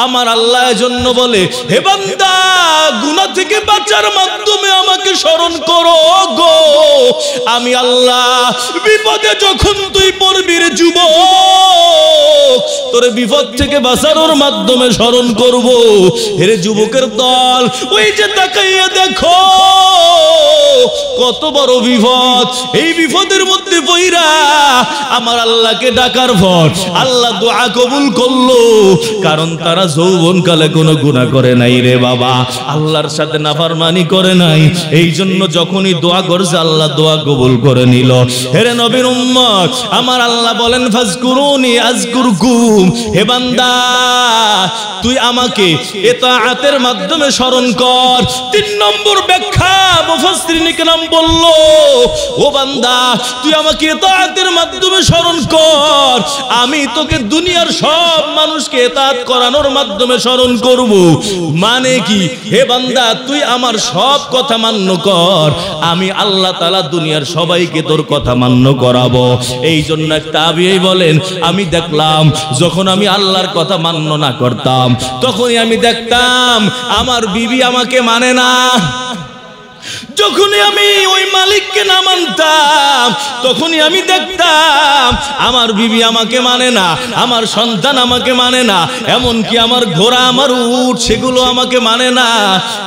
আমার আল্লাহ এজন্য বলে, হে বান্দা, গুনাহ থেকে বাঁচার মাধ্যমে আমাকে স্মরণ করো গো। আমি আল্লাহ বিপদে যখন তুই পড়বি রে যুবক, তোর বিপদ থেকে বাঁচানোর মাধ্যমে স্মরণ করব। হে যুবকের দল, ওই যে তাকাইয়া দেখো কত বড় বিপদ। এই বিপদের মধ্যে পইরা আমার আল্লাহকে ডাকার পর আল্লাহ দোয়া কবুল করলো, কারণ তারা যৌবনকালে কোনো গুনাহ করে নাই রে বাবা, আল্লাহর সাথে নাফরমানি করে নাই। এই জন্য যখনই দোয়া করছে আল্লাহ দোয়া কবুল করে নিল। হে নবীর উম্মত, আমার আল্লাহ বলেন, ফাজকুরুনি আযকুরকুম। হে বান্দা, তুই আমাকে ইতাআতের মাধ্যমে স্মরণ কর। 3 নম্বর ব্যাখ্যা মুফাসসিরিন کرام বলল, ও বান্দা, তুই আমাকে ইতাআতের মাধ্যমে স্মরণ কর, আমি তোকে দুনিয়ার সব মানুষকে ইতাআত করানোর মাধ্যমে স্মরণ করব। মানে কি? হে বান্দা, তুই আমার সব কথা মান্য কর, আমি আল্লাহ তাআলা দুনিয়ার সবাইকে তোর কথা মান্য করাবো। এই জন্য একটা তাবিঈ বলেন, আমি দেখলাম যখন আমি আল্লাহর কথা মান্য না করতাম, তখনই আমি দেখতাম আমার বিবি আমাকে মানে না। যখনই আমি ওই মালিককে না মানতাম, তখনই আমি দেখতাম আমার বিবি আমাকে মানে না, আমার সন্তান আমাকে মানে না, এমনকি আমার ঘোড়া, আমার উট, সেগুলো আমাকে মানে না।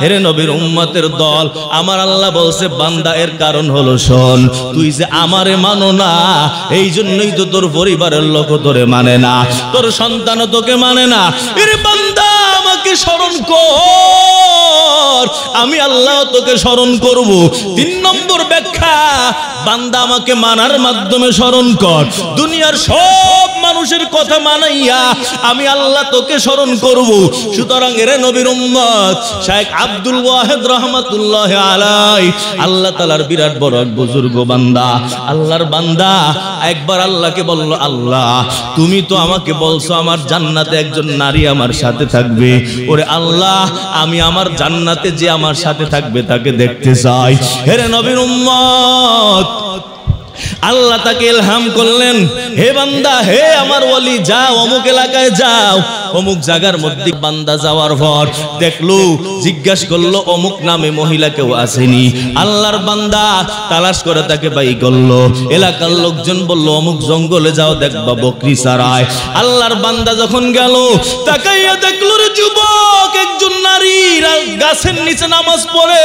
হে নবীর উম্মতের দল, আমার আল্লাহ বলছে, বান্দা, এর কারণ হলো, শোন, তুই যে আমারে মানো না, এই জন্যই তো তোর পরিবারের লোক তোরে মানে না, তোর সন্তানও তোকে মানে না। এর বান্দা, আমাকে স্মরণ কর, আমি আল্লাহ তোকে স্মরণ করব। 3 নম্বর ব্যাখ্যা, বান্দা, আমাকে মানার মাধ্যমে স্মরণ কর, দুনিয়ার সব মানুষের কথা মানাইয়া আমি আল্লাহ তোকে স্মরণ করব। সুতরাং এরে নবীর উম্মত, শাইখ আব্দুল ওয়াহিদ রাহমাতুল্লাহ আলাইহি, আল্লাহ তাআলার বিরাট বড় এক বুজুর্গ বান্দা, আল্লাহর বান্দা, একবার আল্লাহকে বলল, আল্লাহ, তুমি তো আমাকে বলছো আমার জান্নাতে একজন নারী আমার সাথে থাকবে। ওরে আল্লাহ, আমি আমার জান্নাতে যে আমার সাথে থাকবে তাকে দেখতে চাই। হে নবীর উম্মত, আল্লাহ তাকে ইলহাম করলেন, হে বান্দা, হে আমার ওলি, যাও অমুক এলাকায় যাও। অমুক জায়গার মধ্যে বান্দা যাওয়ার পর দেখলো, জিজ্ঞাসা করলো, অমুক নামে মহিলা কেউ আসেনি। আল্লাহর বান্দা তালাশ করে তাকে বাই করলো। এলাকার লোকজন বলল, অমুক জঙ্গলে যাও, দেখবা বকরি চরায়। আল্লাহর বান্দা যখন গেল, তাকাইয়া দেখলো রে যুবক, একজন নারী গাছের নিচে নামাজ পড়ে,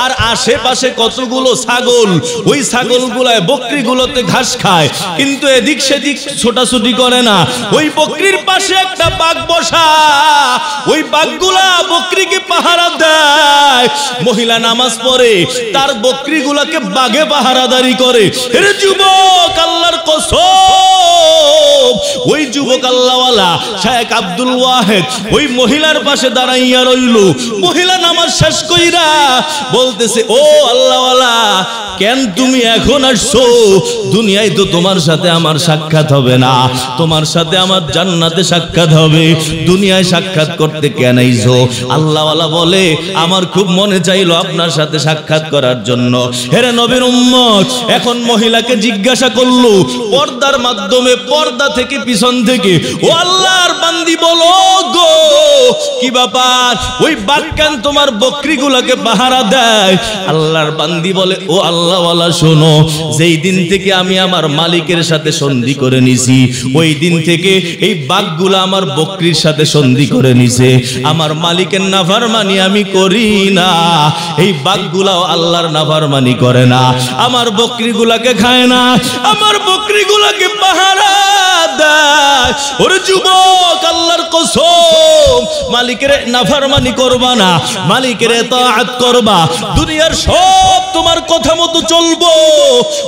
আর আশেপাশে কতগুলো ছাগল, ওই ছাগলগুলায়, বকরিগুলোতে ঘাস খায়, কিন্তু এদিক সেদিক ছোটাছুটি করে না। ওই বকরির পাশে একটা বাঘ বসা, ওই বাঘগুলা বকরিকে পাহারা দেয়। মহিলা নামাজ পড়ে, তার বকরিগুলাকে বাঘে পাহারাদারি করে। হে যুবক, আল্লাহর কসম, ওই যুবক আল্লাহওয়ালা শাইখ আব্দুল ওয়াহিদ ওই মহিলার পাশে দাঁড়াইয়া রইল। মহিলা নামাজ শেষ কইরা বলতেছে, ও আল্লাহওয়ালা, কেন তুমি এখন আসছো? দুনিয়ায় তো তোমার সাথে আমার সাক্ষাৎ হবে না, তোমার সাথে আমার জান্নাতে সাক্ষাৎ হবে, দুনিয়ায় সাক্ষাৎ করতে কেন আইছো? আল্লাহওয়ালা বলে, আমার খুব মনে চাইলো আপনার সাথে সাক্ষাৎ করার জন্য। হে নবীর উম্মত, এখন মহিলাকে জিজ্ঞাসা করলো পর্দার মাধ্যমে, পর্দা থেকে, পিছন থেকে, ও আল্লাহর বান্দি, বলো গো, কি ব্যাপার? ওই বাঘ কেন তোমার বকরিগুলোকে পাহারা দেয়? আল্লাহর বান্দি বলে, ও আল্লাহওয়ালা, শোনো, যেই দিন থেকে আমি আমার মালিকের সাথে সন্ধি করে নিছি, ওই দিন থেকে এই বাঘগুলা আমার বকরির সাথে সন্ধি করে নিছে। আমার মালিকের নাফরমানি আমি করি না, এই বাঘগুলাও আল্লাহর নাফরমানি করে না, আমার বকরিগুলাকে খায় না, আমার বকরিগুলাকে পাহারা দেয়। ওরে যুবক, আল্লাহর কসম, মালিকের নাফরমানি করবা না, মালিকের ইতাআত করবা, দুনিয়ার সব তোমার কথা মতো চলবো।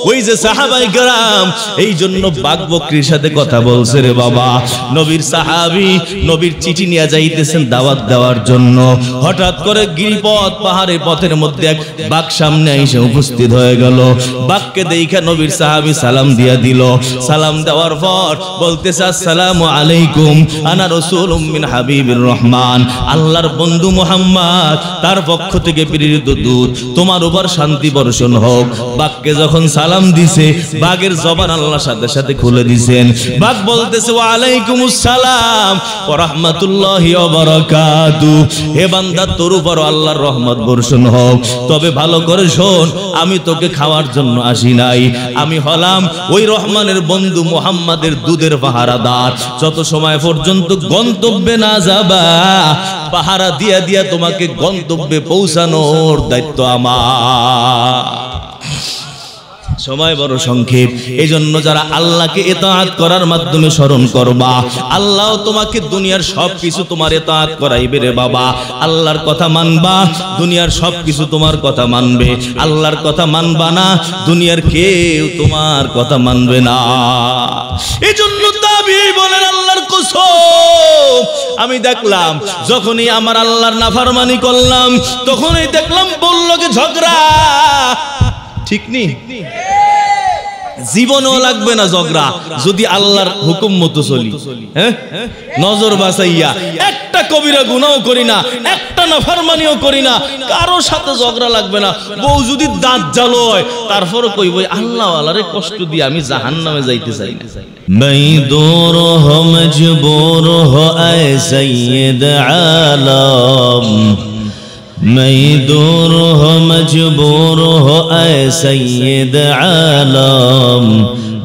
ওই যে সাহাবায়ে কেরাম, এই জন্য বাঘ বকরির সাথে কথা বলছে রে বাবা। নবীর সাহাবী নবীর চিঠি নিয়ে যাইতেছেন দাওয়াত দেওয়ার জন্য, হঠাৎ করে গিরিপথ, পাহাড়ের পথের মধ্যে এক বাঘ সামনে এসে উপস্থিত হয়ে গেল। বাঘকে দেখে নবীর সাহাবী সালাম দিয়া দিল। সালাম দেওয়ার পর বলতেছে, আসসালামু আলাইকুম, আনা রাসূলুম মিন হাবিবির রহমান। রহমান, আল্লাহর বন্ধু মুহাম্মদ, তার পক্ষ থেকে প্রেরিত দূত, তোমার উপর শান্তি বর্ষণ হোক। বাঘকে যখন সালাম দিছে, বাঘের জবান আল্লাহ সাথে সাথে খুলে দিয়েছেন। বাঘ বলতেছে ওয়া আলাইকুমুস সালাম ওয়া রাহমাতুল্লাহি ওয়া বারাকাতুহু। হে বান্দা, তোর উপর আল্লাহর রহমত বর্ষণ হোক। তবে ভালো করে শোন, আমি তোকে খাওয়ার জন্য আসি নাই, আমি হলাম ওই রহমানের বন্ধু মুহাম্মাদের দুধের পাহারাদার। যত সময় পর্যন্ত গন্তব্যে না যাবা, পাহারা দিয়া দিয়া তোমাকে গন্তব্যে পৌঁছানোর দায়িত্ব আমার। সময় বড় সংক্ষেপ, এই জন্য যারা আল্লাহকে ইতাআত করার মাধ্যমে স্মরণ করবা, আল্লাহ তোমাকে দুনিয়ার সবকিছু তোমার ইতাআত করাইবে রে বাবা। আল্লাহর কথা মানবা, দুনিয়ার সবকিছু তোমার কথা মানবে। আল্লাহর কথা মানবা না, দুনিয়ার কেউ তোমার কথা মানবে না। এই জন্য তাবিঈ বলেন, আল্লাহর কসম, আমি দেখলাম যখনই আমার আল্লাহর নাফরমানি করলাম, তখনই দেখলাম বললকে ঝগড়া। ঠিক নেই? জীবনও লাগবে না ঝগড়া, যদি আল্লাহর হুকুম মতো চলি। হ্যাঁ, নজর বাঁচাইয়া একটা কবিরা গুনাহও করি না, একটা নাফরমানিও করি না, কারো সাথে ঝগড়া লাগবে না। বউ যদি দাঁত জ্বালয়, তারপরও কইব আল্লাহ ওয়ালারে কষ্ট দিয়ে আমি জাহান্নামে যাইতে চাই না। मैं दूर हो मजबूर हो ऐ सैयद आलम, मैं दूर हो मजबूर हो ऐ सैयद आलम,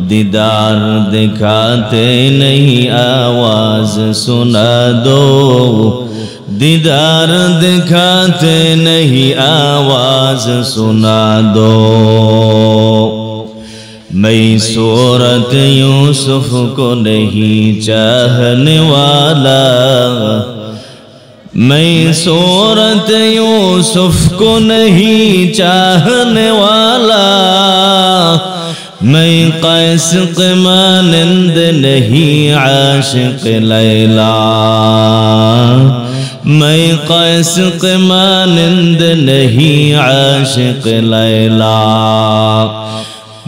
दीदार दिखाते नहीं आवाज सुना दो, दीदार दिखाते नहीं आवाज सुना दो। मैं सूरत यूसुफ को नहीं चाहने वाला, मैं सूरत यूसुफ को नहीं चाहने वाला, मैं कैस के मानंद नहीं आशिक लैला, मैं कैस के मानंद नहीं आशिक लैला,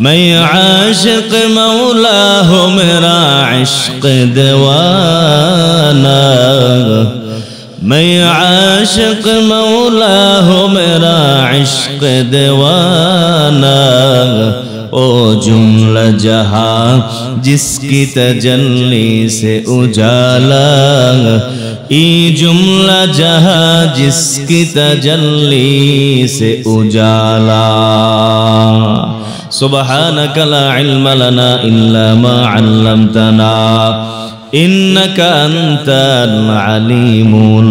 मैं आशिक मौला हूँ मेरा इश्क दीवाना, मैं आशिक मौला हूँ मेरा इश्क दीवाना। ओ जुमला जहां जिसकी तजल्ली से उजाला, ई जुमला जहां जिसकी तजल्ली से उजाला। सुबहानक ला इल्म लना इल्ला मा अल्लमतना, इन्नका अंतल अलीमुल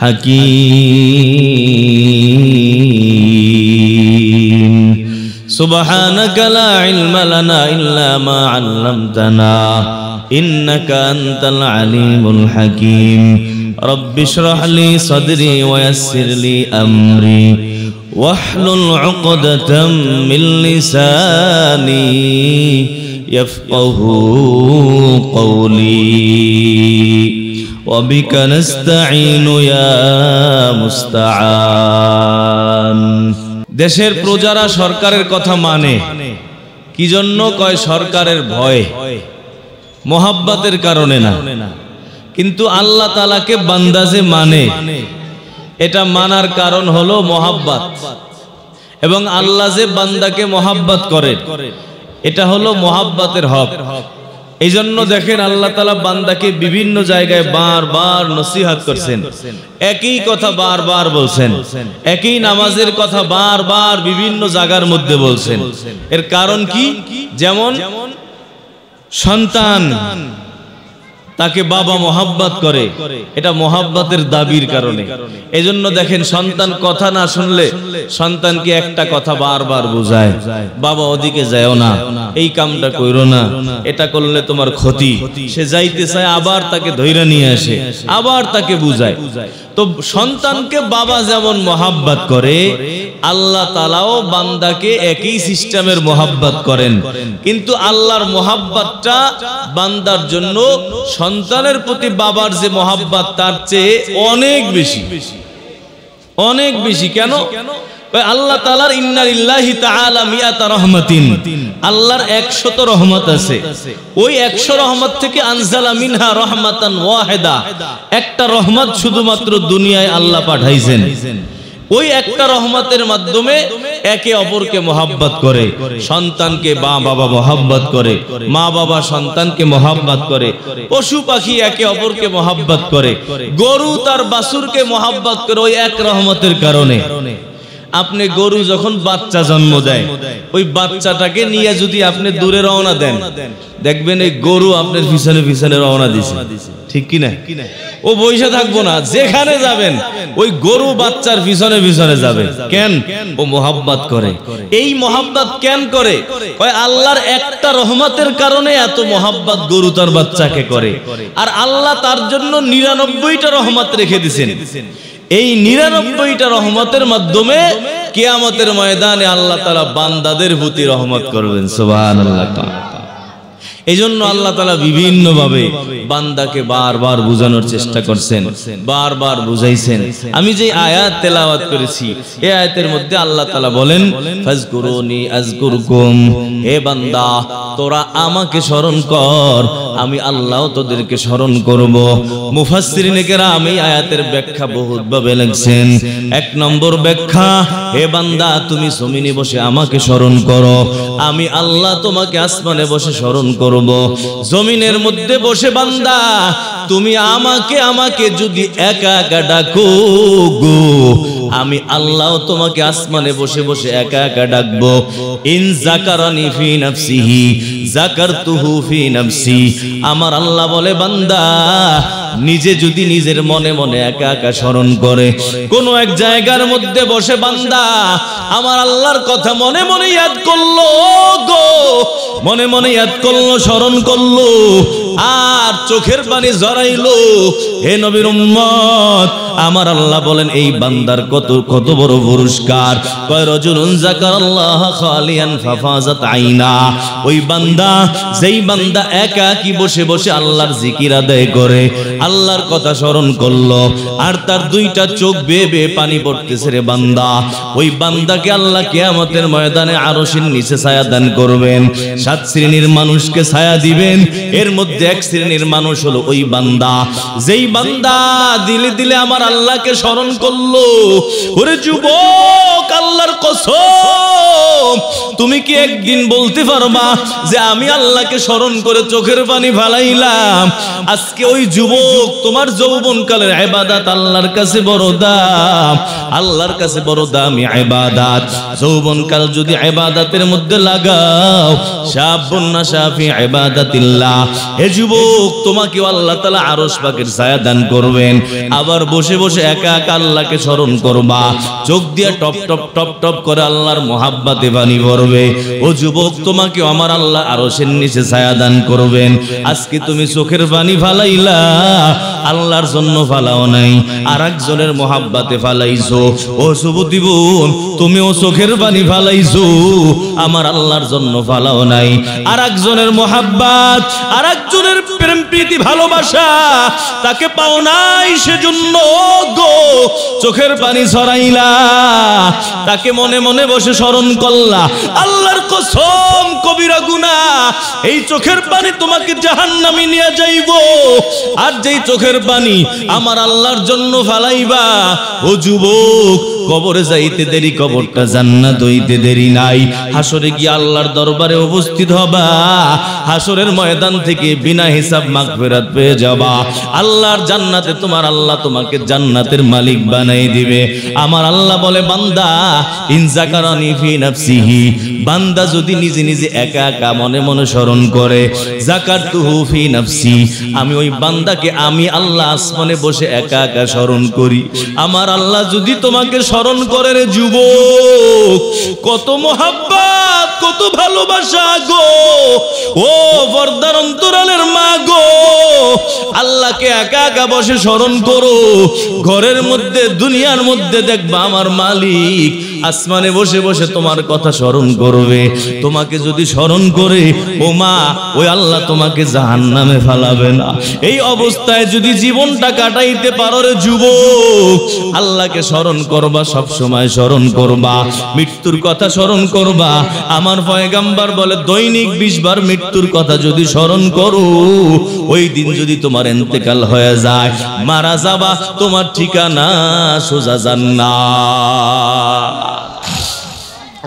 हकीम। सुबहानक ला इल्म लना इल्ला मा अल्लमतना, इन्नका अंतल अलीमुल हकीम। रब्बि इश्रह ली सदरी वयस्सिर ली अमरी वहलुल उक़दतम मिन लिसानी यफ़क़हू क़ौली वबिक नस्तईनु या मुस्तआन। দেশের প্রজারা সরকারের কথা মানে কি জন্য? কয় সরকারের ভয়, মোহাব্বতের কারণে না। কিন্তু আল্লাহ তাআলাকে বান্দা যে মানে, এটা মানার কারণ হলো মোহাব্বত। এবং আল্লাহ যে বান্দাকে মোহাব্বত করে, এটা হলো মোহাব্বতের হক। এই জন্য দেখেন আল্লাহ তাআলা বান্দাকে বিভিন্ন জায়গায় বারবার নসিহত করছেন, একই কথা বারবার বলছেন, একই নামাজের কথা বারবার বিভিন্ন জায়গার মধ্যে বলছেন। এর কারণ কি? যেমন সন্তান তাকে বাবা মোহাব্বত করে, এটা মোহাব্বতের দাবির কারণে। এজন্য দেখেন সন্তান কথা না শুনলে সন্তানকে একটা কথা বারবার বোঝায়, বাবা ওদিকে যাও না, এই কামটা কইরো না, এটা করলে তোমার ক্ষতি। সে যাইতে চায়, আবার তাকে ধইরা নিয়ে আসে, আবার তাকে বুঝায়। তো সন্তানকে বাবা যেমন মোহাব্বত করে, আল্লাহ তাআলাও বান্দাকে একই সিস্টেমের মোহাব্বত করেন। কিন্তু আল্লাহর মোহাব্বতটা বান্দার জন্য সন্তানের প্রতি বাবার যে মোহাব্বত তার চেয়ে অনেক বেশি, অনেক বেশি। কেন? আল্লাহ তাআলার ইন্না লিল্লাহি তাআলা মিয়াতা রহমাতিন, আল্লাহর 100 রহমত আছে। ওই 100 রহমত থেকে আনজালা মিনহা রহমাতান ওয়াহিদা, একটা রহমত শুধুমাত্র দুনিয়ায় আল্লাহ পাঠাইছেন। ওই একটা রহমতের মাধ্যমে একে অপরকে মহব্বত করে, সন্তানকে মা বাবা মহব্বত করে, মা বাবা সন্তানকে মহব্বত করে, পশু পাখি একে অপরকে মহব্বত করে, গরু তার বাছুরকে মহব্বত করে। ওই এক রহমতের কারণে আপনি গরু যখন বাচ্চা জন্ম দেয়, ওই বাচ্চাটাকে নিয়ে যদি আপনি দূরে রওনা দেন, দেখবেন এই গরু আপনার পিছনে পিছনে রওনা দিছে, ঠিক কি না? ও বইসা থাকবো না, যেখানে যাবেন ওই গরু বাচ্চার পিছনে পিছনে যাবে। কেন? ও মোহাব্বত করে। এই মোহাব্বত কেন করে? ওই আল্লাহর একটা রহমতের কারণে এত মোহাব্বত গরু তার বাচ্চাকে করে। আর আল্লাহ তার জন্য 99টা রহমত রেখে দিয়েছেন। এই 99টা রহমতের মাধ্যমে কিয়ামতের ময়দানে আল্লাহ তাআলা বান্দাদের প্রতি রহমত করবেন। সুবহানাল্লাহ। এই জন্য আল্লাহ তাআলা বিভিন্ন ভাবে বান্দাকে বারবার বুঝানোর চেষ্টা করছেন, বারবার বুঝাইছেন। আমি যে আয়াত তেলাওয়াত করেছি, এই আয়াতের মধ্যে আল্লাহ তাআলা বলেন, ফাজকুরুনি আযকুরকুম, হে বান্দা তোরা আমাকে স্মরণ কর, আমি আল্লাহ তোদেরকে স্মরণ করব। মুফাসসিরিনে কেরাম এই আয়াতের ব্যাখ্যা বহুত ভাবে লিখছেন। 1 নম্বর ব্যাখ্যা, হে বান্দা তুমি জমিনে বসে আমাকে স্মরণ করো, আমি আল্লাহ তোমাকে আসমানে বসে স্মরণ করব। জমিনের মধ্যে বসে বান্দা তুমি আমাকে যদি একা একা ডাকো গো, আমি আল্লাহ তোমাকে আসমানে বসে বসে একা একা ডাকবো। ইন যাকারানি ফি নাফসিহি যাকারতুহু ফি নাফসি, আমার আল্লাহ বলে বান্দা নিজে যদি নিজের মনে মনে একা একা স্মরণ করে, কোন এক জায়গার মধ্যে বসে বান্দা আমার আল্লাহর কথা মনে মনে ইয়াদ করলো গো, মনে মনে ইয়াদ করলো, স্মরণ করলো, আর চোখের পানি জড়াইলো, হে নবীর উম্মত আমার আল্লাহ বলেন এই বান্দার কত কত বড় পুরস্কার। কয় রাজুলুন যাকারাল্লাহ খালিয়ান ফাফাজাত আইনা, ওই বান্দা যেই বান্দা একা কি বসে বসে আল্লাহর জিকির আদায় করে, আল্লাহর কথা স্মরণ করলো, আর তার 2টা চোখ বেয়ে বেয়ে পানি পড়তেছে রে বান্দা, ওই বান্দাকে আল্লাহ কিয়ামতের ময়দানে আরশের নিচে ছায়া দান করবেন। 7 শ্রেণীর মানুষকে ছায়া দিবেন, এর মধ্যে 1 শ্রেণীর মানুষ হলো ওই বান্দা যেই বান্দা দিলে দিলে আমার আল্লাহকে স্মরণ করলো। ওরে যুবক, আল্লাহর কসম তুমি কি একদিন বলতে পারবা যে আমি আল্লাহকে স্মরণ করে চোখের পানি ফালাইলাম? আজকে ওই যুবক তোমার যৌবনকালের ইবাদত আল্লাহর কাছে বড় দাম, আল্লাহর কাছে বড় দামি ইবাদত। যৌবনকাল যদি ইবাদতের মধ্যে লাগাও, শাবুন নাশা ফি ইবাদাতিল্লাহ, হে যুবক তোমাকে আল্লাহ তাআলা আরশ পাকের ছায়া দান করবেন। আবার বসে বসে একা একা আল্লাহকে স্মরণ করবা, চোখ দিয়ে টপ টপ টপ টপ করে আল্লাহর মহাব্বতে পানি পড়বে। ও যুবক তোমাকে আমার আল্লাহ আরশের নিচে ছায়া দান করবেন। আজকে তুমি চোখের পানি ফালাইলা, আল্লাহর জন্য ফালাও নাই, আরেকজনের মহাব্বতে ফালাইছো। ও যুবতী বোন তুমিও চোখের পানি ফালাইছো, আমার আল্লাহর জন্য ফালাও নাই, আরেকজনের মহাব্বত, আরেকজনের প্রেম প্রীতি ভালোবাসা তাকে পাও নাই, সেজন্য গো চোখের পানি ছড়াইলা, তাকে মনে মনে বসে স্মরণ করলা। আল্লাহর কসম কবিরা গুনাহ, এই চোখের পানি তোমাকে জাহান্নামে নিয়ে যাইবো। আর যেই চোখের পানি আমার আল্লাহর জন্য ফালাইবা, ও যুবক কবরে যাইতে দেরি, কবরটা জান্নাত হইতে দেরি নাই। হাসরে গিয়ে আল্লাহর দরবারে উপস্থিত হবা, হাসরের ময়দান থেকে বিনা হিসাব মাগফিরাত পেয়ে যাবা। আল্লাহর জান্নাতে তোমার আল্লাহ তোমাকে জান্নাতের মালিক বানাই দিবে। আমার আল্লাহ বলে বান্দা ইন যাকারানি ফি নাফসিহি, বান্দা যদি নিজে নিজে একা একা মনে মনে স্মরণ করে, যাকারতুহু ফি নাফসি, আমি ওই বান্দাকে আমি আল্লাহ আসমানে বসে একা একা স্মরণ করি। আমার আল্লাহ যদি তোমাকে স্মরণ করে রে যুবক, কত মহাব্বত, কত ভালোবাসা গো। ও পর্দার অন্তরালের মা গো, আল্লাহকে একা একা বসে স্মরণ করো। ঘরের মধ্যে দুনিয়ার মধ্যে দেখবা আমার মালিক আসমানে বসে বসে তোমার কথা স্মরণ করবে। তোমাকে যদি স্মরণ করে, ও মা, ওই আল্লাহ তোমাকে জাহান্নামে ফেলাবে না। এই অবস্থায় যদি জীবনটা কাটাইতে পারো রে যুবক, আল্লাহকে স্মরণ করবা, সব সময় স্মরণ করবা, মৃত্যুর কথা স্মরণ করবা। আমার পয়গম্বর বলে দৈনিক 20 বার মৃত্যুর কথা যদি স্মরণ করো, ওই দিন যদি তোমার ইন্তেকাল হয়ে যায়, মারা যাবা, তোমার ঠিকানা সোজা জান্নাত।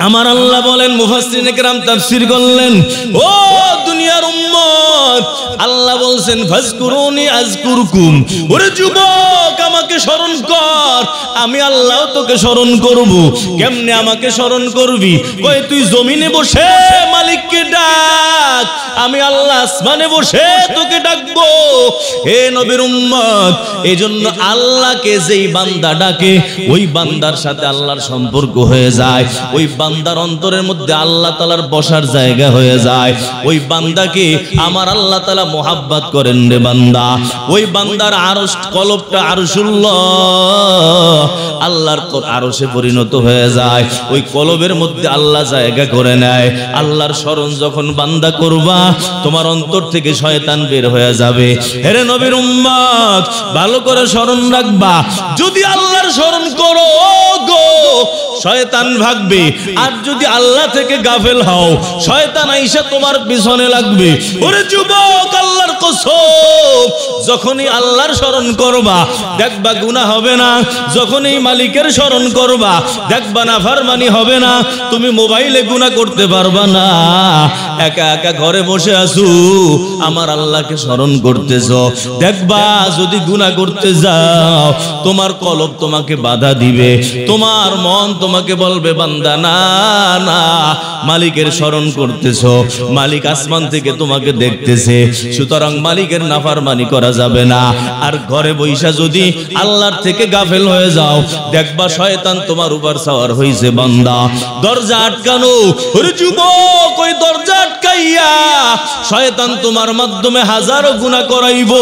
আমার আল্লাহ বলেন, মুফাসসিরিনে কেরাম তাফসীর করলেন, ও দুনিয়ার উম্মত, আল্লাহ বলছেন ফাজকুরুনি আযকুরকুম। ওরে যুবক, আমাকে স্মরণ কর, আমি আল্লাহ তোকে স্মরণ করব। কেমনে আমাকে স্মরণ করবি? কই তুই জমিনে বসে মালিককে ডাক, আমি আল্লাহ আসমানে বসে তোকে ডাকবো। হে নবীর উম্মত, এজন্য আল্লাহকে যেই বান্দা ডাকে, ওই বান্দার সাথে আল্লাহর সম্পর্ক হয়ে যায়, ওই বান্দার অন্তরের মধ্যে আল্লাহ তাআলার বসার জায়গা হয়ে যায়। ওই বান্দাকে আমার আল্লাহ তাআলা মোহাব্বত করেন রে বান্দা। ওই বান্দার আরশ, কলবটা আরশুল্লাহ, আল্লাহর আরশে পরিণত হয়ে যায়। ওই কলবের মধ্যে আল্লাহ জায়গা করে নেয়। আল্লাহর স্মরণ যখন বান্দা করবা, তোমার অন্তর থেকে শয়তান বের হয়ে যাবে। হে নবীর উম্মত, ভালো করে স্মরণ রাখবা, যদি আল্লাহর স্মরণ করো গো, শয়তান ভাগবে। আর যদি আল্লাহ থেকে গাফেল হও, শয়তান আইসা তোমার পিছনে লাগবে। ওরে যুবক, আল্লাহর কসম, যখনই আল্লাহর স্মরণ করবা, দেখবা গুনাহ হবে না। যখনই মালিকের স্মরণ করবা, দেখবা নাফরমানি হবে না। তুমি মোবাইলে গুনাহ করতে পারবা না। একা একা ঘরে বসে আছো, আমার আল্লাহকে স্মরণ করতেছো, দেখবা যদি গুনাহ করতে যাও, তোমার কলব তোমাকে বাধা দিবে, তোমার মন তোমাকে বলবে বান্দা না না, মালিকের স্মরণ করতেছো, মালিক আসমান থেকে তোমাকে দেখতেছে, সুতরাং মালিকের নাফরমানি করা যাবে না। আর ঘরে বৈশা যদি আল্লাহর থেকে গাফেল হয়ে যাও, দেখবা শয়তান তোমার উপর সওয়ার হইছে। বান্দা, দরজা আটকানো, ওরে যুবক, ওই দরজা আটকাইয়া শয়তান তোমার মাধ্যমে হাজারো গুনাহ করাইবো।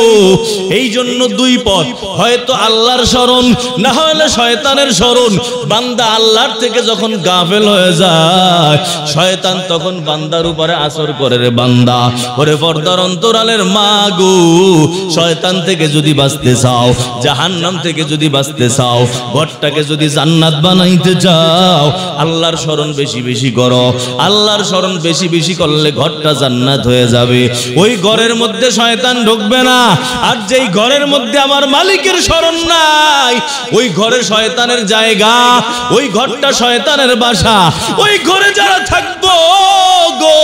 এই জন্য দুই পথ, হয়তো আল্লাহর স্মরণ, না হলে শয়তানের স্মরণ। বান্দা আল্লাহর থেকে যখন গাফেল হয়ে যায়, শয়তান তখন বান্দার উপরে আসর করে রে বান্দা। ওরে পর্দার অন্তরালের মা গো, শয়তান থেকে যদি বাঁচতে চাও, জাহান্নাম থেকে যদি বাঁচতে চাও, ঘরটাকে যদি জান্নাত বানাইতে চাও, আল্লাহর স্মরণ বেশি বেশি করো। আল্লাহর স্মরণ বেশি বেশি করলে ঘরটা জান্নাত হয়ে যাবে। ওই ঘরের মধ্যে শয়তান ঢুকবে না। আর যেই ঘরের মধ্যে আমার মালিকের স্মরণ নাই, ওই ঘরে শয়তানের জায়গা, ওই ঘরটা শয়তানের বাসা। ওই ঘরে যারা থাকবো গো,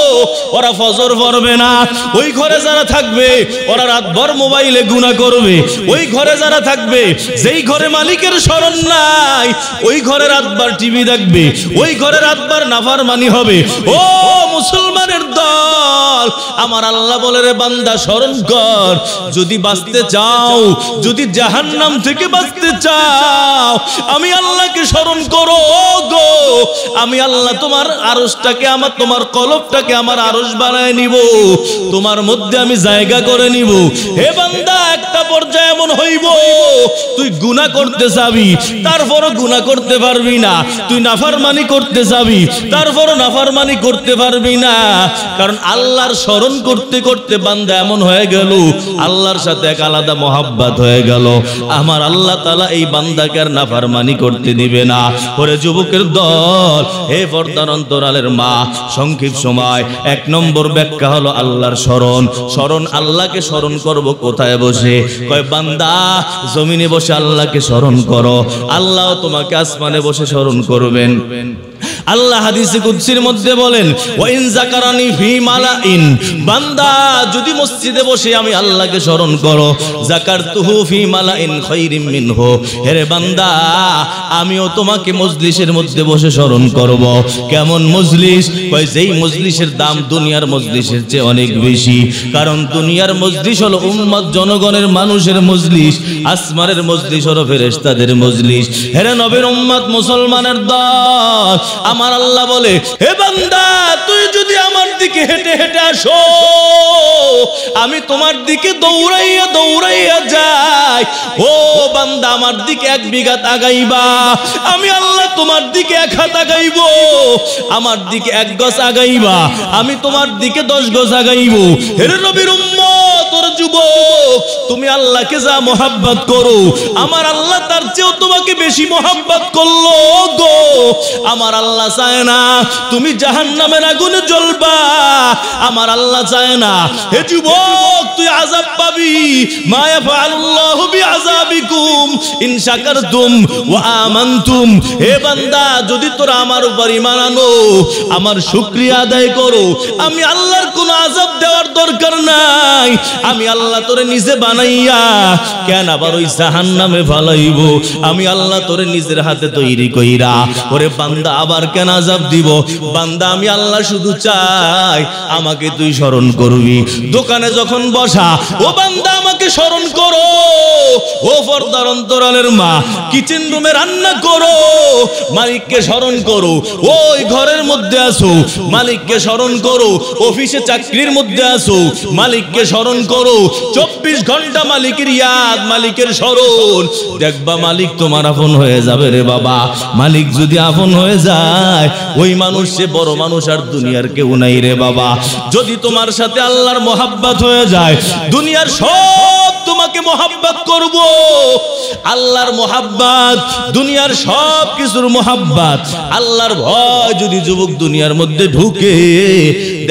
ওরা ফজর পড়বে না। ওই ঘরে যারা থাকবে, ওরা রাতভর মোবাইলে গুনাহ করবে। ওই ঘরে যারা থাকবে, যেই ঘরে মালিকের স্মরণ নাই, ওই ঘরে রাতভর টিভি দেখবে, ওই ঘরে রাতভর নাফরমানি হবে। ও মুসলমানের দল, আমার আল্লাহ বলে রে বান্দা, স্মরণ কর, যদি বাঁচতে চাও, যদি জাহান্নাম থেকে বাঁচতে চাও, আমি আল্লাহকে স্মরণ করো গো। আমি আল্লাহ তোমার আরশটাকে, আমার তোমার কলবটাকে আমার আরশ বানায় নিব, তোমার মধ্যে আমি জায়গা করে নিব। হে বান্দা, একটা পর্যায়ে এমন হইব, তুই গুনাহ করতে যাবি, তারপরও গুনাহ করতে পারবি না। তুই নাফরমানি করতে যাবি, তারপরও নাফরমানি করতে পারবি না। কারণ আল্লাহর স্মরণ করতে করতে বান্দা এমন হয়ে গেল, আল্লাহর সাথে এক আলাদা মহাব্বত হয়ে গেল। আমার আল্লাহ তাআলা এই বান্দাকে আর নাফরমানি করতে দিবে না। ওরে যুবকের দল, হে পর্দার অন্তরালের মা, সংক্ষিপ্ত সময় 1 নম্বর ব্যাখ্যা হলো আল্লাহর স্মরণ। স্মরণ, আল্লাহকে স্মরণ করব কোথায় বসে? কয় বান্দা, জমিনে বসে আল্লাহকে স্মরণ করো, আল্লাহ তোমাকে আসমানে বসে স্মরণ করবেন। আল্লাহ হাদিসে কুদসির মধ্যে বলেন, ওয়া ইন যাকারানি ফি মালাইন, বান্দা যদি মসজিদে বসে আমি আল্লাহকে স্মরণ করো, যাকারতুহু ফি মালাইন খায়রিম মিনহু, হে বান্দা, আমিও তোমাকে মজলিসের মধ্যে বসে স্মরণ করব। কেমন মজলিস? কয় যেই মজলিসের দাম দুনিয়ার মজলিসের চেয়ে অনেক বেশি। কারণ দুনিয়ার মজলিস হলো উম্মত, জনগণের, মানুষের মজলিস, আসমানের মজলিস হলো ফেরেশতাদের মজলিস। হে নবীর উম্মত, মুসলমানের দল, আমার আল্লাহ বলে, হে বান্দা তুই যদি আমার দিকে হেঁটে হেঁটে আসো, আমি তোমার দিকে দৌড়াইয়া দৌড়াইয়া যাই। ও বান্দা আমার দিকে 1 বিঘা আগাইবা, আমি আল্লাহ তোমার দিকে 1 হাত আগাইব। আমার দিকে 1 গজ আগাইবা, আমি তোমার দিকে 10 গজ আগাইব। হে নবীর উম্মত, ওরে যুবক, তুমি আল্লাহকে যা মোহাব্বত করো, আমার আল্লাহ তার চেয়েও তোমাকে বেশি মোহাব্বত করলো গো। আমার আল্লাহ চায় না তুমি জাহান্নামের আগুনে জ্বলবা, আমার আল্লাহ চায় না। হে যুবক, তুই আযাব পাবি। মা ইয়াফআলুল্লাহু বিআযাবিকুম ইন শাকারতুম ওয়া আমানতুম। হে বান্দা, যদি তোরা আমার উপর ঈমান আনো, আমার শুকরিয়া আদায় করো, আমি আল্লাহর কোনো আযাব দেওয়ার দরকার নাই। আমি আল্লাহ তোরে নিজে বানাইয়া কেন আবার ওই জাহান্নামে ফালাইব? আমি আল্লাহ তোরে নিজের হাতে তৈরি কইরা ওরে বান্দা আবার কেন আযাব দিব? বান্দা, আমি আল্লাহ শুধু চাই আমাকে তুই স্মরণ করবি। দোকানে যখন বসা, ও বান্দা আমাকে স্মরণ করো। ও পর্দার অন্তরালের মা, কিচেন রুমে রান্না করো, মালিককে স্মরণ করো। ওই ঘরের মধ্যে আসো, মালিককে স্মরণ করো। অফিসে চাকরির মধ্যে আসো, মালিককে স্মরণ করো। 24 ঘন্টা মালিকের ইয়াদ, মালিকের স্মরণ। দেখবা মালিক তোমার আপন হয়ে যাবে রে বাবা। মালিক যদি আপন হয়ে যায়, ওই মানুষ সে বড় মানুষ আর দুনিয়ার কেউ নাই রে বাবা। যদি তোমার সাথে আল্লাহর মোহাব্বত হয়ে যায়, দুনিয়ার সব তোমাকে মোহাব্বত করব। আল্লাহর মোহাব্বত, দুনিয়ার সব কিছুর মোহাব্বত। আল্লাহর ভয় যদি যুবক দুনিয়ার মধ্যে ঢুকে,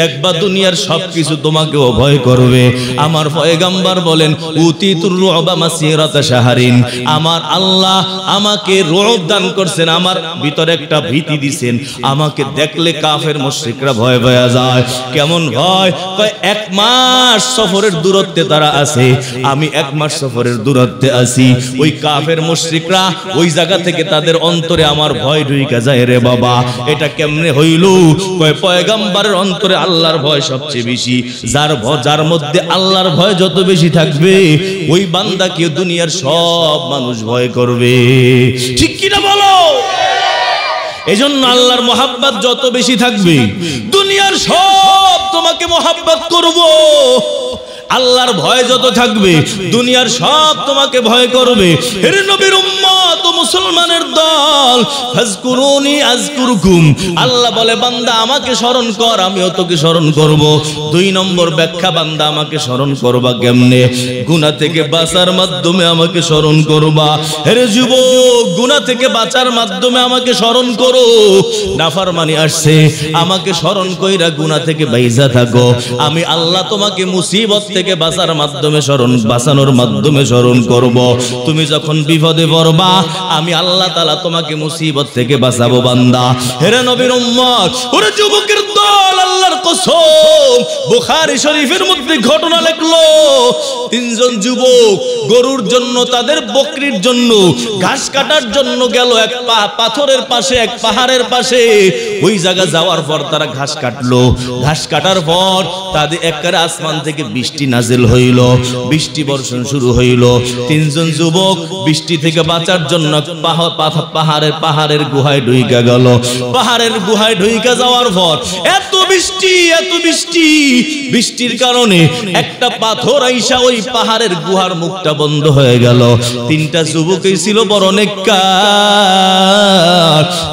দেখবা দুনিয়ার সব কিছু তোমাকেও ভয় করবে। আমার পয়গম্বর বলেন, উতিতুর রুবা মাসিরাতা শাহরিন। আমার আল্লাহ আমাকে রূব দান করছেন, আমার ভিতরে একটা ভীতি দিবেন। আমাকে দেখলে কাফের মুশরিকরা ভয় পেয়ে যায়। কেমন ভয়? কয় 1 মাস সফরের দূরত্বে তারা আছে, আমি 1 মাস সফরের দূরত্বে আছি। ওই কাফের মুশরিকরা ওই জায়গা থেকে তাদের অন্তরে আমার ভয় ঢুইকা যায় রে বাবা। এটা কেমনে হইল? কয় পয়গম্বরের অন্তরে আল্লাহর ভয় সবচেয়ে বেশি। যার মধ্যে আল্লাহর ভয় যত বেশি থাকবে, ওই বান্দাকে দুনিয়ার সব মানুষ ভয় করবে। ঠিক কিনা বলো? এজন্য আল্লাহর মোহাব্বত যত বেশি থাকবে, দুনিয়ার সব তোমাকে মোহাব্বত করব। আল্লাহর ভয় যত থাকবে, দুনিয়ার সব তোমাকে ভয় করবে। হে নবীর উম্মত ও মুসলমানের দল, ফাজকুরুনি আযকুরুকুম। আল্লাহ বলে, বান্দা আমাকে স্মরণ কর, আমিও তোকে স্মরণ করব। 2 নম্বর ব্যাখ্যা, বান্দা আমাকে স্মরণ করবা কেমনে? গুনাহ থেকে বাঁচার মাধ্যমে আমাকে স্মরণ করবা। হে যুবক, গুনাহ থেকে বাঁচার মাধ্যমে আমাকে স্মরণ করো। নাফরমানি আসছে, আমাকে স্মরণ কইরা গুনাহ থেকে বাইজা থাকো। আমি আল্লাহ তোমাকে মুসিবত থেকে বাঁচানোর মাধ্যমে স্মরণ করব। তুমি যখন বিপদে পড়বা, আমি আল্লাহ তাআলা তোমাকে মুসিবত থেকে বাঁচাবো বান্দা। হে নবীর উম্মত, ওরে যুবকের দল, আল্লাহর কসম, বুখারী শরীফের মধ্যে ঘটনা লেখলো। 3 জন যুবক গরুর জন্য, তাদের বকরির জন্য ঘাস কাটার জন্য গেল এক পাথরের পাশে, এক পাহাড়ের পাশে। ওই জায়গা যাওয়ার পর তারা ঘাস কাটলো। ঘাস কাটার পর তাদের একবারে আসমান থেকে বৃষ্টি নাজিল হইল, বৃষ্টি বর্ষণ শুরু হইল। 3 জন যুবক বৃষ্টি থেকে বাঁচার জন্য পাহাড়ের গুহায় ঢুইকা গেল। পাহাড়ের গুহায় ঢুইকা যাওয়ার পর এত বৃষ্টি, বৃষ্টির কারণে একটা পাথর আইসা ওই পাহাড়ের গুহার মুখটা বন্ধ হয়ে গেল। 3টা যুবকই ছিল বড় নেককার,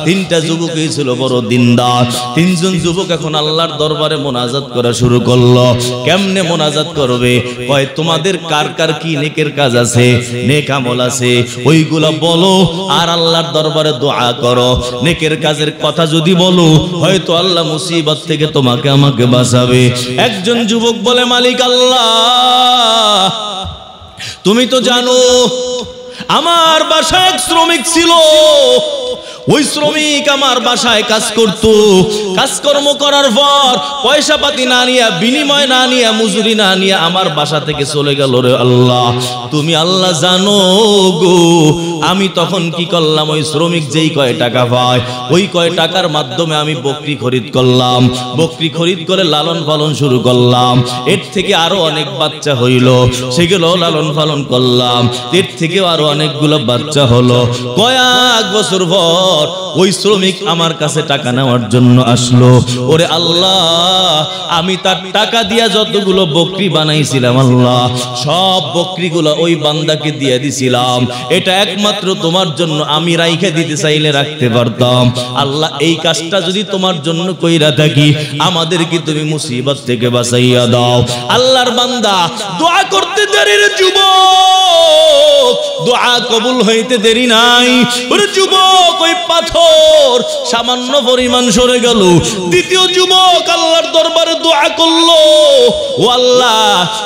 3টা যুবকই ছিল বড় দিনদার। 3 জন যুবক এখন আল্লাহর দরবারে মোনাজাত করা শুরু করলো। কেমনে মোনাজাত করবে? কয়, তোমাদের কার কার কি নেকের কাজ আছে, নেক আমল আছে, ওইগুলা বলো আর আল্লাহর দরবারে দোয়া করো। নেকের কাজের কথা যদি বলো, হয়তো আল্লাহ মুসিবত থেকে তোমাকে আমাকে বাঁচাবে। একজন যুবক বলে, মালিক আল্লাহ, তুমি তো জানো আমার বাসায় এক শ্রমিক ছিল। ওই শ্রমিক আমার বাসায় কাজ করত। কাজকর্ম করার পর পয়সা পাতি না নিয়ে, বিনিময় না নিয়ে, মজুরি না নিয়ে আমার বাসা থেকে চলে গেল রে আল্লাহ। তুমি আল্লাহ জানো গো, আমি তখন কি করলাম? ওই শ্রমিক যেই কয় টাকা পায়, ওই কয় টাকার মাধ্যমে আমি বকরি খরিদ করলাম। বকরি খরিদ করে লালন পালন শুরু করলাম। এর থেকে আরো অনেক বাচ্চা হইল, সেগুলো লালন পালন করলাম। এর থেকেও আরো অনেকগুলো বাচ্চা হলো। কয়েক বছর পর পর ওই শ্রমিক আমার কাছে টাকা নেওয়ার জন্য আসলো। ওরে আল্লাহ, আমি তার টাকা দিয়া যতগুলো বকরি বানাইছিলাম আল্লাহ, সব বকরিগুলো ওই বান্দাকে দিয়ে দিছিলাম। এটা একমাত্র তোমার জন্য, আমি রাইখে দিতে চাইলে রাখতে পারতাম। আল্লাহ, এই কাজটা যদি তোমার জন্য কইরা থাকি, আমাদেরকে তুমি মুসিবত থেকে বাঁচাইয়া দাও। আল্লাহর বান্দা দোয়া করতে দেরি রে যুবক, দোয়া কবুল হইতে দেরি নাই। ওরে যুবক, ওই পাথর সামান্য পরিমাণ সরে গেল। দ্বিতীয় যুবক আল্লাহর দরবারে দোয়া করলো, ও আল্লাহ,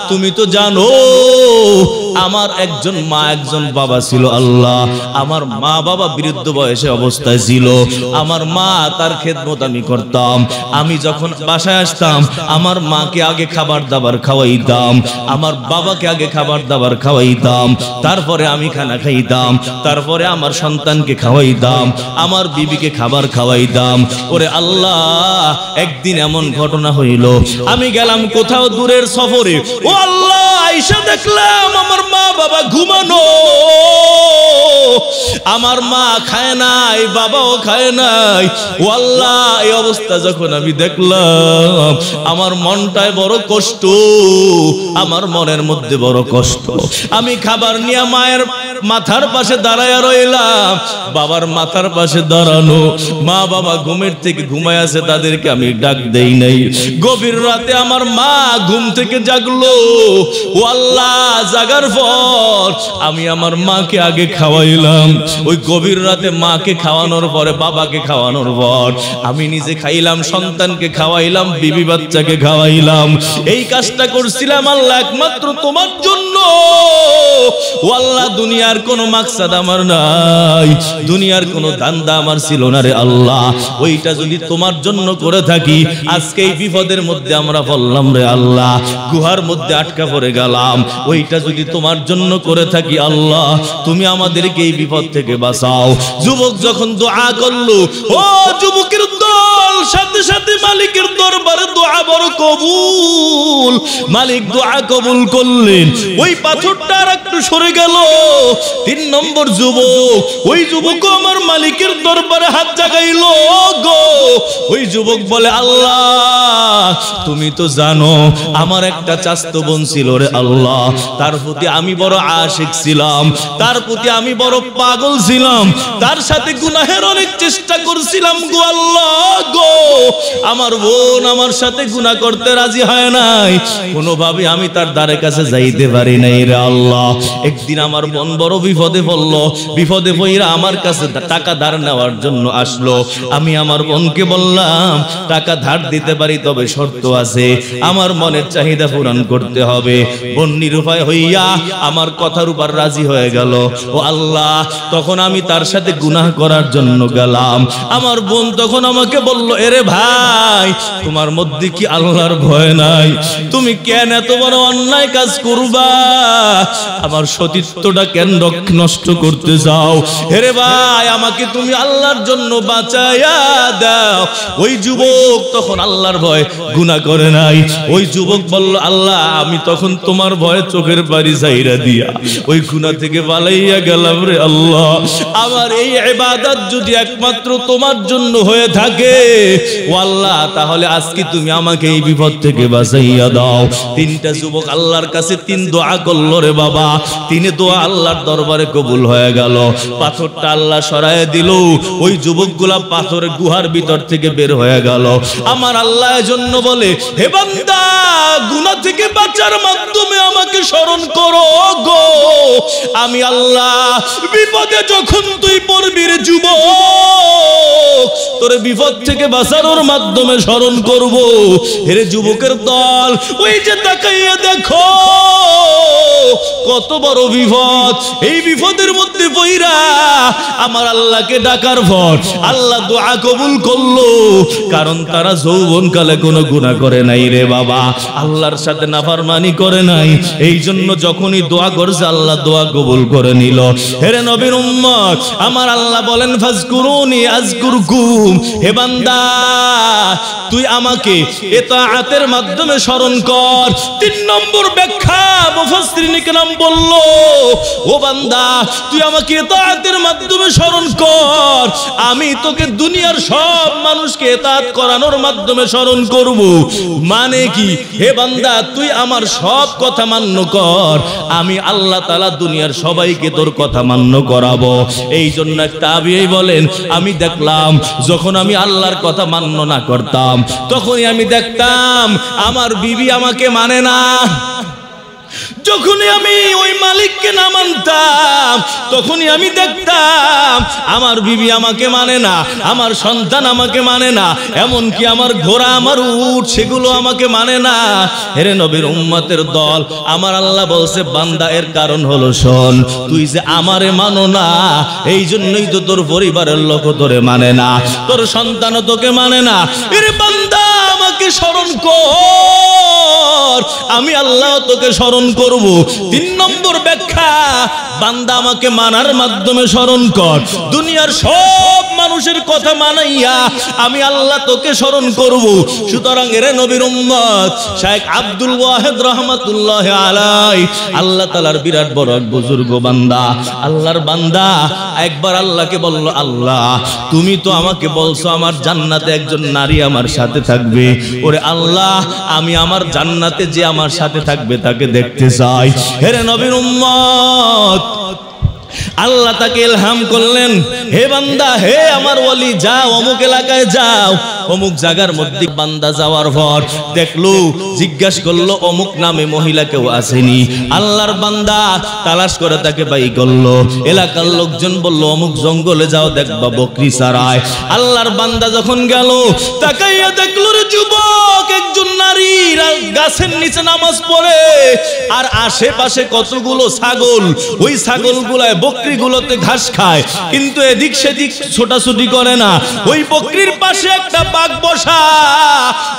তুমি তো জানো আমার একজন মা একজন বাবা ছিল। আল্লাহ, আমার মা বাবা বৃদ্ধ বয়সে অবস্থায় ছিল। আমার মা তার খেদমত আমি করতাম। আমি যখন বাসায় আসতাম, আমার মাকে আগে খাবার দাবার খাওয়াইতাম, আমার বাবাকে আগে খাবার দাবার খাওয়াইতাম, তারপরে আমি খানা খাইতাম, তারপরে আমার সন্তানকে খাওয়াইতাম, আমার বিবিকে খাবার খাওয়াইতাম। ওরে আল্লাহ, একদিন এমন ঘটনা হইল, আমি গেলাম কোথাও দূরের সফরে। ও আল্লাহ, আইসা দেখলাম আমার মা বাবা ঘুমানো। আমার মা খায় নাই, বাবাও খায় নাই। ও আল্লাহ, এই অবস্থা যখন আমি দেখলাম, আমার মনটায় বড় কষ্ট, আমার মনের মধ্যে বড় কষ্ট। আমি খাবার নিয়ে মায়ের মাথার পাশে দাঁড়ায় রইলাম, বাবার মাথার পাশে দাঁড়ানো। মা বাবা ঘুমের থেকে ঘুমায় আছে, তাদেরকে আমি ডাক দেই নাই। গভীর রাতে আমার মা ঘুম থেকে জাগলো। ও আল্লাহ, জাগার পর আমি আমার মাকে আগে খাওয়াইলাম। ওই গভীর রাতে মাকে খাওয়ানোর পরে, বাবাকে খাওয়ানোর পর আমি নিজে খাইলাম, সন্তানকে খাওয়াইলাম, বিবি বাচ্চাকে খাওয়াইলাম। এই কাজটা করছিলাম আল্লাহ একমাত্র তোমার জন্য। ও আল্লাহ, দুনিয়ার কোনো মাকসাদ আমার নাই, দুনিয়ার কোনো ধান্দা আমার ছিল না রে আল্লাহ। ওইটা যদি তোমার জন্য করে থাকি, আজকে এই বিপদের মধ্যে আমরা পড়লাম রে আল্লাহ, গুহার মধ্যে আটকা পড়ে গেলাম। ওইটা যদি তোমার জন্য করে থাকি আল্লাহ, তুমি আমাদেরকে এই বিপদ থেকে বাঁচাও। যুবক যখন দোয়া করলো, ও যুবকের দল, সাথে সাথে মালিকের দরবারে দোয়া বড় কবুল। মালিক দোয়া কবুল করলেন, ওই পাথরটা আর একটু সরে গেল। 3 নম্বর যুবক, ওই যুবক আমার মালিকের দরবারে হাত জাগাইলো গো। ওই যুবক বলে, আল্লাহ, তুমি তো জানো আমার একটা চাচতো বোন ছিল রে আল্লাহ, তার প্রতি আমি বড় আশিক ছিলাম, তার প্রতি আমি বড় পাগল ছিলাম, তার সাথে গুনাহের অনেক চেষ্টা করছিলাম গো আল্লাহ গো। আমার বোন আমার সাথে গুনাহ করতে রাজি হয় নাই, কোনোভাবে আমি তার দ্বারে কাছে যাইতে পারি নাই রে আল্লাহ। একদিন আমার বোন বড় বিপদে পড়লো, বিপদে পড়া আমার কাছে টাকা ধার নেওয়ার জন্য আসলো। আমি আমার বোনকে বললাম, টাকা ধার দিতে পারি, তবে শর্ত আছে, আমার মনের চাহিদা পূরণ করতে হবে। বোন নিরুপায় হইয়া আমার কথার উপর রাজি হয়ে গেল। ও আল্লাহ, তখন আমি তার সাথে গুনাহ করার জন্য গেলাম। আমার বোন তখন আমাকে বলল, এরে ভাই, তোমার মধ্যে কি আল্লাহর ভয় নাই? তুমি কেন এত বড় অন্যায় কাজ করবা? আমার সতীত্বটা কেন নষ্ট করতে যাও? হেরে ভাই, আমাকে তুমি আল্লাহর জন্য বাঁচায়া দাও। ওই যুবক তখন আল্লাহর ভয় গুনাহ করে নাই। ওই যুবক বলল, আল্লাহ, আমি তখন তোমার ভয়ে চোখের পানি ছাইরা দিয়া ওই গুনাহ থেকে পালাইয়া গেলাম রে আল্লাহ। আমার এই ইবাদত যদি একমাত্র তোমার জন্য হয়ে থাকে ও আল্লাহ, তাহলে আজকে তুমি আমাকে এই বিপদ থেকে বাঁচাইয়া দাও। 3টা যুবক আল্লাহর কাছে 3 দোয়া করলো রে বাবা। 3 দোয়া আল্লাহর দরবারে কবুল হয়ে গেল। পাথরটা আল্লাহ সরায় দিল। ওই যুবকগুলা পাথরের গুহার ভিতর থেকে বের হয়ে গেল। আমার আল্লাহ এজন্য বলে, হে বান্দা, গুনাহ থেকে বাঁচার মাধ্যমে আমাকে স্মরণ করো গো। আমি আল্লাহ বিপদে যখন তুই পড়বি রে যুবক, তোর বিপদ থেকে বাঁচানোর মাধ্যমে স্মরণ করব। হে যুবকের দল, ওই যে তাকাইয়া দেখো কত বড় বিপদ। এই বিপদের মধ্যে পইরা আমার আল্লাহকে ডাকার পর আল্লাহ দোয়া কবুল করলো, কারণ তারা যৌবনকালে কোনো গুনাহ করে নাই রে বাবা, আল্লাহর সাথে নাফরমানি করে নাই। এই জন্য যখনই দোয়া করছে আল্লাহ দোয়া কবুল করে নিল। হে নবীর উম্মত, আমার আল্লাহ বলেন, ফাজকুরুনি আযকুরকুম। হে বান্দা, তুই আমাকে ইতাআতের মাধ্যমে স্মরণ কর। 3 নম্বর ব্যাখ্যা মুফাসসিরিন কিরাম বলল, ও বান্দা, তুই আমাকে ইতাআতের মাধ্যমে স্মরণ কর, আমি তোকে দুনিয়ার সব মানুষকে ইতাআত করানোর মাধ্যমে স্মরণ করব। মানে কি, হে বান্দা তুই আমার সব কথা মান্য কর, আমি আল্লাহ তাআলা দুনিয়ার সবাইকে তোর কথা মান্য করাবো। এই জন্য তাবিঈ বলেন, আমি দেখলাম যখন আমি আল্লাহর কথা মান্য না করতাম, তখনই আমি দেখতাম আমার বিবি আমাকে মানে না। যখনই আমি ওই মালিককে না মানতাম, তখনই আমি দেখতাম আমার বিবি আমাকে মানে না, আমার সন্তান আমাকে মানে না, এমনকি আমার ঘোড়া, আমার উট, সেগুলো আমাকে মানে না। হেরে নবীর উম্মতের দল, আমার আল্লাহ বলছে, বান্দা এর কারণ হলো শোন, তুই যে আমারে মানো না, এই জন্যই তো তোর পরিবারের লোক তোরে মানে না, তোর সন্তানও তোকে মানে না। এরে বান্দা আমাকে স্মরণ কর, আমি আল্লাহ তোকে স্মরণ করব। 3 নম্বর ব্যাখ্যা, বান্দা আমাকে মানার মাধ্যমে স্মরণ কর, দুনিয়ার সব মানুষের কথা মানাইয়া আমি আল্লাহ তোকে স্মরণ করব। সুতরাং এর নবীর উম্মত শেখ আব্দুল ওয়াহিদ রাহমাতুল্লাহি আলাইহি, আল্লাহ তাআলার বিরাট বড় এক বুজুর্গ বান্দা, আল্লাহর বান্দা একবার আল্লাহকে বলল, আল্লাহ তুমি তো আমাকে বলছো আমার জান্নাতে একজন নারী আমার সাথে থাকবে, ওরে আল্লাহ আমি আমার জান্নাতে যে আমার সাথে থাকবে তাকে দেখতে চাই। হেরে নবীর উম্মত, আল্লাহ তাকে ইলহাম করলেন, হে বান্দা, হে আমার ওলি, যাও অমুক এলাকায় যাও। অমুক জায়গার মধ্যে বান্দা যাওয়ার পর দেখলো, জিজ্ঞাসা করলো অমুক নামে মহিলা কেউ আসেনি। আল্লাহর বান্দা তালাশ করে তাকে বাই করলো। এলাকার লোকজন বলল অমুক জঙ্গলে যাও, দেখবা বকরি চরায়। আল্লাহর বান্দা যখন গেল, তাকাইয়া দেখলো রে যুবক, একজন নারী গাছের নিচে নামাজ পড়ে, আর আশেপাশে কতগুলো ছাগল, ওই ছাগলগুলায় বকরিগুলোতে ঘাস খায়, কিন্তু এদিক সেদিক ছোটাছুটি করে না। ওই বকরির পাশে একটা বাঘ বসা,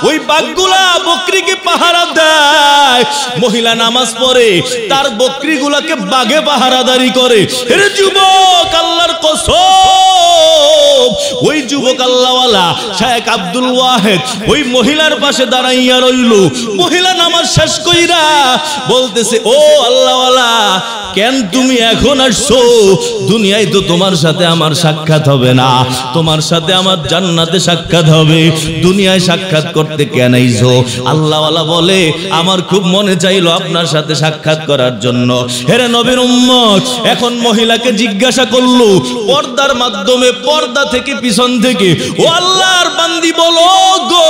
ওই বাঘগুলা বকরিকে পাহারা দেয়। মহিলা নামাজ পড়ে, তার বকরিগুলাকে বাঘে পাহারাদারি করে। এরে যুবক, আল্লাহর কসম, ওই যুবক আল্লাহওয়ালা শেখ আব্দুল ওয়াহিদ ওই মহিলার পাশে দাঁড়াইয়া রইল। মহিলা নামাজ শেষ কইরা বলতেছে, ও আল্লাহওয়ালা, কেন তুমি এখন আসছো? দুনিয়ায় তো তোমার সাথে আমার সাক্ষাৎ হবে না, তোমার সাথে আমার জান্নাতে সাক্ষাৎ হবে, দুনিয়ায় সাক্ষাৎ করতে কেন আইছো? আল্লাহওয়ালা বলে, আমার খুব মনে চাইলো আপনার সাথে সাক্ষাৎ করার জন্য। হেরে নবীর উম্মত, এখন মহিলাকে জিজ্ঞাসা করলো পর্দার মাধ্যমে, পর্দা থেকে, পিছন থেকে, ও আল্লাহর বান্দি বলো গো,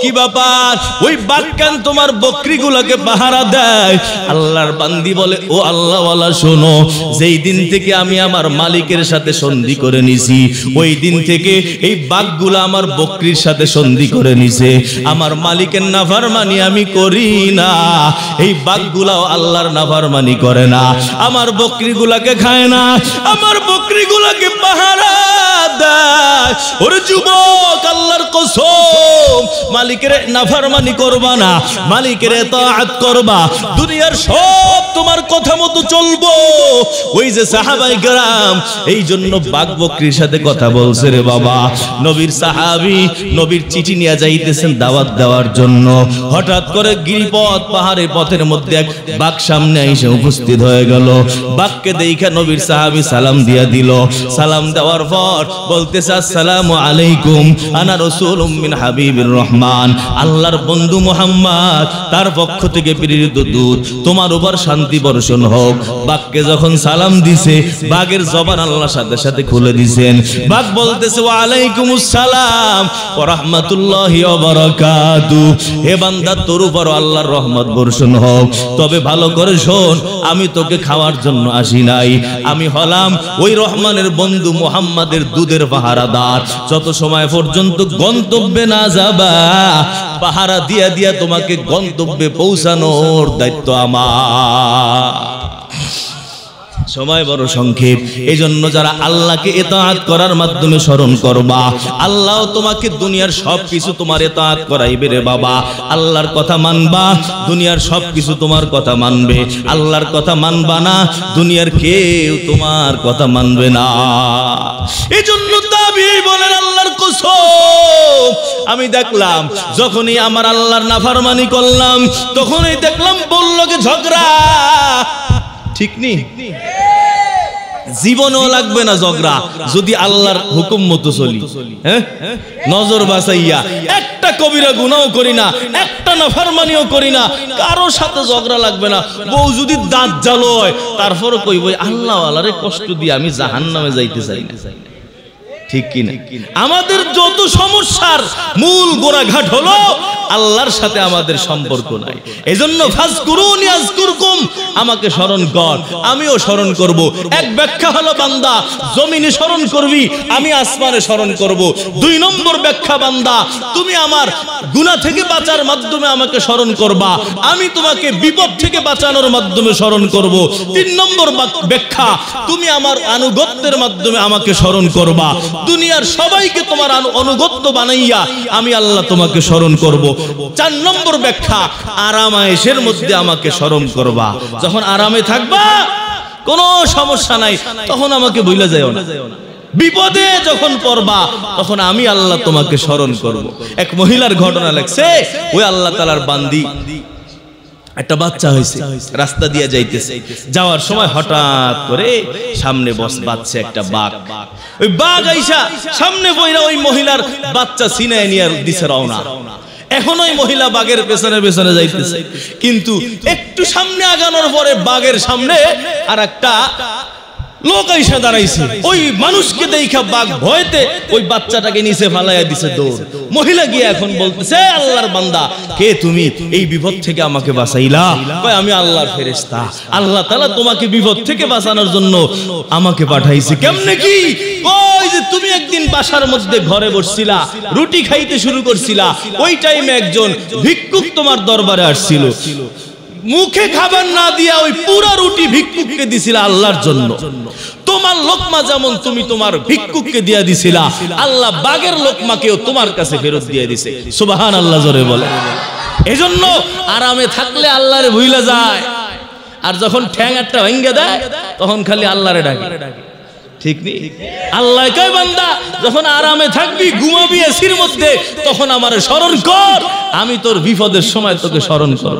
কি ব্যাপার? ওই বাঘ কেন তোমার বকরিগুলোকে পাহারা দেয়? আল্লাহর বান্দি বলে, ও আল্লাহওয়ালা শোনো, যেই দিন থেকে আমি আমার মালিকের সাথে সন্ধি করে নিছি, ওই দিন থেকে এই বাঘগুলো আমার বকরির সাথে সন্ধি করে নিছে। আমার মালিকের নাফরমানি আমি করি না, এই বাঘগুলাও আল্লাহর নাফরমানি করে না, আমার বকরিগুলাকে খায় না, আমার বকরিগুলাকে পাহারা দেয়। ওরে যুবক, আল্লাহর কসম, মালিকের নাফরমানি করবা না, মালিকের ইতাআত করবা, দুনিয়ার সব তোমার কথা মতো চলবো। ওই যে সাহাবায়ে কেরাম এই জন্য বাঘ বকরির সাথে কথা বলছে রে বাবা। নবীর সাহাবী নবীর চিঠি নিয়ে যাইতেছেন দাওয়াত দেওয়ার জন্য, হঠাৎ করে গিরিপথ, পাহাড়ের পথের মধ্যে এক বাঘ সামনে এসে উপস্থিত হয়ে গেল। বাঘকে দেখে নবীর সাহাবী সালাম দিয়া দিল। সালাম দেওয়ার পর বলতেছে, আসসালামু আলাইকুম, আনা রাসূলুম মিন হাবিবির রহমান, আল্লাহর বন্ধু মুহাম্মদ তার পক্ষ থেকে প্রেরিত দূত, তোমার উপর শান্তি বর্ষণ হোক। বাঘকে যখন সালাম দিছে, বাঘের জবান আল্লাহর সাথে সাথে খুলে দিয়েছেন। বাঘ বলতেছে, ওয়া আলাইকুমুস সালাম ওয়া রাহমাতুল্লাহি ওয়া বারাকাতু, হে বান্দা তোর উপর আল্লাহর রহমত বর্ষণ হোক। তবে ভালো করে শোন, আমি তোকে খাওয়ার জন্য আসি নাই, আমি হলাম ওই রহমানের বন্ধু মুহাম্মাদের দুধের পাহারাদার। যত সময় পর্যন্ত গন্তব্যে না যাবা, পাহারা দিয়া দিয়া তোমাকে গন্তব্যে পৌঁছানোর দায়িত্ব আমার। সময় বড় সংক্ষেপ, এই জন্য যারা আল্লাহকে ইতাআত করার মাধ্যমে স্মরণ করবা, আল্লাহ তোমাকে দুনিয়ার সবকিছু তোমার ইতাআত করাইবে রে বাবা। আল্লাহর কথা মানবা, দুনিয়ার সবকিছু তোমার কথা মানবে। আল্লাহর কথা মানবা না, দুনিয়ার কেউ তোমার কথা মানবে না। এই জন্য তাবিঈ বলেন, আল্লাহর কসম, আমি দেখলাম যখনই আমার আল্লাহর নাফরমানি করলাম, তখনই দেখলাম বললোকে ঝগড়া। ঠিক নি? জীবনেও লাগবে না ঝগড়া যদি আল্লাহর হুকুম মতো চলি। হ্যাঁ, নজর বাঁচাইয়া একটা কবিরা গুনাহও করি না, একটা নাফরমানিও করি না, কারো সাথে ঝগড়া লাগবে না। বউ যদি দাঁত জ্বালয় তারপরও কইব আল্লাহ ওয়ালারে কষ্ট দিয়ে আমি জাহান্নামে যাইতে চাই না। ঠিক কিনা? আমাদের যত সমস্যার মূল গোড়াঘাট হলো আল্লাহর সাথে আমাদের সম্পর্ক নাই। এজন্য ফাজকুরুনি আযকুরকুম, আমাকে স্মরণ কর আমিও স্মরণ করব। এক ব্যাখ্যা হলো বান্দা জমিনে স্মরণ করবি, আমি আসমানে স্মরণ করব। 2 নম্বর ব্যাখ্যা বান্দা তুমি আমার গুনাহ থেকে বাঁচার মাধ্যমে আমাকে স্মরণ করবা, আমি তোমাকে বিপদ থেকে বাঁচানোর মাধ্যমে স্মরণ করব। 3 নম্বর ব্যাখ্যা তুমি আমার আনুগত্যের মাধ্যমে আমাকে স্মরণ করবা, দুনিয়ার সবাইকে তোমার অনুগত্য বানাইয়া আমি আল্লাহ তোমাকে স্মরণ করব। 4 নম্বর ব্যাখ্যা আরামায়েশের মধ্যে আমাকে স্মরণ করবা, যখন আরামে থাকবা কোনো সমস্যা নাই তখন আমাকে ভুলে যাও না, বিপদে যখন পড়বা তখন আমি আল্লাহ তোমাকে স্মরণ করব। এক মহিলার ঘটনা লেখছে, ওই আল্লাহ তাআলার বান্দি একটা বাচ্চা হয়েছে, রাস্তা দিয়ে যাইতেছে, যাওয়ার সময় হঠাৎ করে সামনে বাচ্চা একটা বাঘ, ওই বাঘ আইসা সামনে বইরা ওই মহিলার বাচ্চা ছিনায় নিয়ে দিছে রওনা। এখন ওই মহিলা বাঘের পেছনে পেছনে যাইতেছে, কিন্তু একটু সামনে আগানোর পরে বাঘের সামনে আর একটা লোক আইসা দাঁড়াইছে। ওই মানুষকে দেখা বাঘ ভয়তে ওই বাচ্চাটাকে নিচে ফালাইয়া দিছে দৌড়। মহিলা গিয়ে এখন বলতেছে আল্লাহর বান্দা কে তুমি, এই বিপদ থেকে আমাকে বাঁচাইলা? কয় আমি আল্লাহর ফেরেশতা, আল্লাহ তাআলা তোমাকে বিপদ থেকে বাঁচানোর জন্য আমাকে পাঠাইছে। কেমনে কি? ওই যে তুমি একদিন বাসার মধ্যে ঘরে বসছিলা, রুটি খাইতে শুরু করছিলা, ওই টাইমে একজন ভিক্ষুক তোমার দরবারে আসছিল, মুখে খাবার না দিয়া ওই পুরা রুটি ভিক্ষুককে দিছিলা আল্লাহর জন্য। তোমার লোকমা যেমন তুমি তোমার ভিক্ষুককে দিয়া দিছিলা, আল্লাহ বাঘের লোকমাকেও তোমার কাছে ফেরত দিয়ে দিছে। সুবহানাল্লাহ জোরে বলে। এজন্য আরামে থাকলে আল্লাহরে ভুলে যায়, আর যখন ঠ্যাং একটা ভেঙে দেয় তখন খালি আল্লাহরে ডাকে। ঠিক নেই? আল্লাহ কয় বান্দা যখন আরামে থাকবি, ঘুমাবি এসির মধ্যে, তখন আমারে স্মরণ কর, আমি তোর বিপদের সময় তোকে স্মরণ করব।